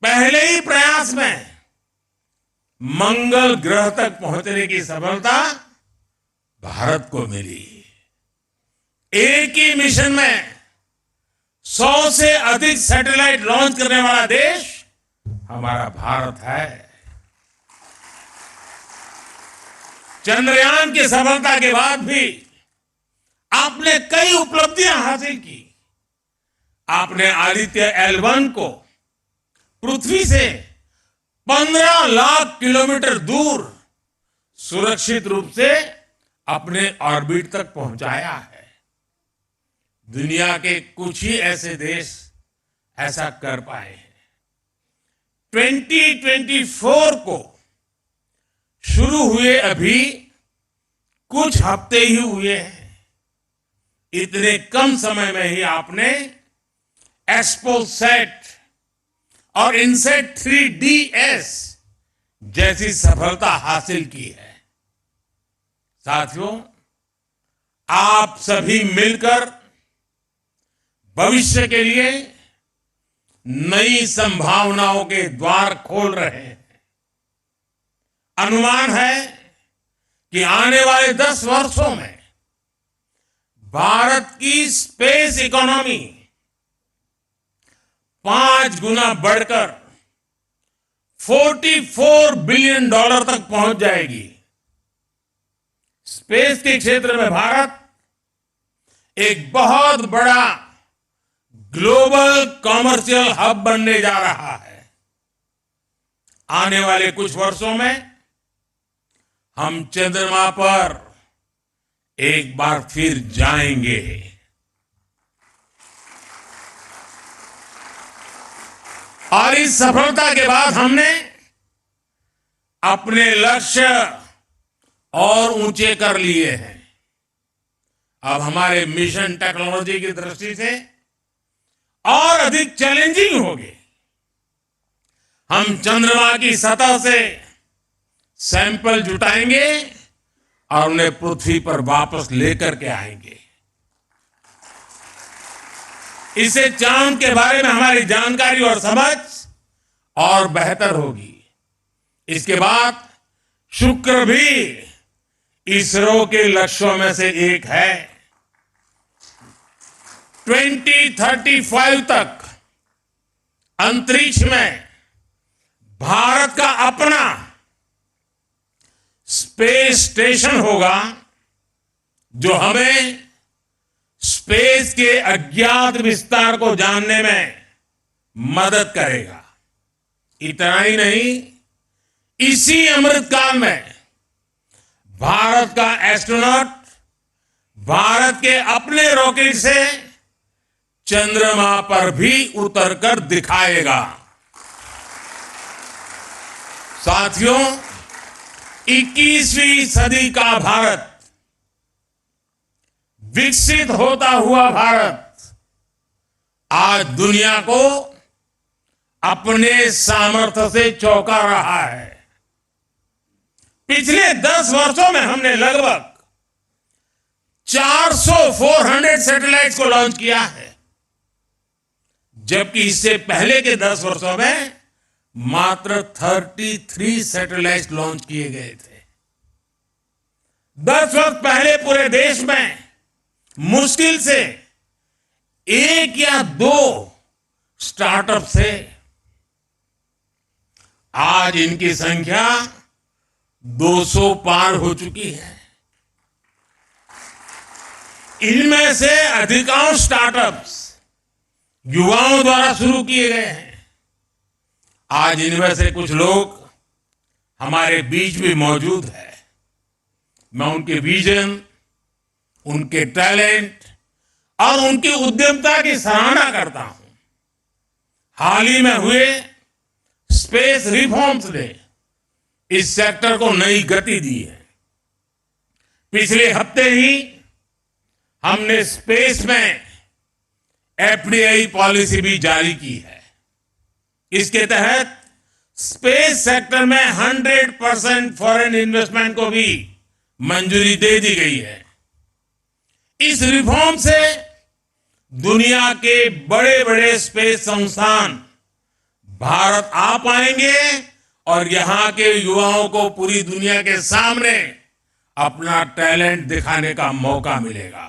पहले ही प्रयास में मंगल ग्रह तक पहुंचने की सफलता भारत को मिली। एक ही मिशन में 100 से अधिक सैटेलाइट लॉन्च करने वाला देश हमारा भारत है। चंद्रयान की सफलता के बाद भी आपने कई उपलब्धियां हासिल की। आपने आदित्य L1 को पृथ्वी से 15 लाख किलोमीटर दूर सुरक्षित रूप से अपने ऑर्बिट तक पहुंचाया है। दुनिया के कुछ ही ऐसे देश ऐसा कर पाए हैं। 2024 को शुरू हुए अभी कुछ हफ्ते ही हुए हैं। इतने कम समय में ही आपने एस्पोसेट और इनसेट 3DS जैसी सफलता हासिल की है। साथियों, आप सभी मिलकर भविष्य के लिए नई संभावनाओं के द्वार खोल रहे हैं। अनुमान है कि आने वाले 10 वर्षों में भारत की स्पेस इकोनॉमी 5 गुना बढ़कर $44 बिलियन तक पहुंच जाएगी। स्पेस के क्षेत्र में भारत एक बहुत बड़ा ग्लोबल कॉमर्शियल हब बनने जा रहा है। आने वाले कुछ वर्षों में हम चंद्रमा पर एक बार फिर जाएंगे। और इस सफलता के बाद हमने अपने लक्ष्य और ऊंचे कर लिए हैं। अब हमारे मिशन टेक्नोलॉजी की दृष्टि से और अधिक चैलेंजिंग होगी। हम चंद्रमा की सतह से सैंपल जुटाएंगे और उन्हें पृथ्वी पर वापस लेकर के आएंगे। इससे चांद के बारे में हमारी जानकारी और समझ और बेहतर होगी। इसके बाद शुक्र भी इसरो के लक्ष्यों में से एक है। 2035 तक अंतरिक्ष में भारत का अपना स्पेस स्टेशन होगा, जो हमें स्पेस के अज्ञात विस्तार को जानने में मदद करेगा। इतना ही नहीं, इसी अमृतकाल में भारत का एस्ट्रोनॉट भारत के अपने रॉकेट से चंद्रमा पर भी उतरकर दिखाएगा। साथियों, 21वीं सदी का भारत, विकसित होता हुआ भारत, आज दुनिया को अपने सामर्थ्य से चौंका रहा है। पिछले 10 वर्षों में हमने लगभग 400 सैटेलाइट्स को लॉन्च किया है, जबकि इससे पहले के 10 वर्षों में मात्र 33 सैटेलाइट लॉन्च किए गए थे। 10 वर्ष पहले पूरे देश में मुश्किल से 1 या 2 स्टार्टअप थे। आज इनकी संख्या 200 पार हो चुकी है। इनमें से अधिकांश स्टार्टअप्स युवाओं द्वारा शुरू किए गए हैं। आज इनमें से कुछ लोग हमारे बीच भी मौजूद है। मैं उनके विजन, उनके टैलेंट और उनकी उद्यमता की सराहना करता हूं। हाल ही में हुए स्पेस रिफॉर्म्स ने इस सेक्टर को नई गति दी है। पिछले हफ्ते ही हमने स्पेस में FDI पॉलिसी भी जारी की है। इसके तहत स्पेस सेक्टर में 100% फॉरेन इन्वेस्टमेंट को भी मंजूरी दे दी गई है। इस रिफॉर्म से दुनिया के बड़े बड़े स्पेस संस्थान भारत आ पाएंगे और यहाँ के युवाओं को पूरी दुनिया के सामने अपना टैलेंट दिखाने का मौका मिलेगा।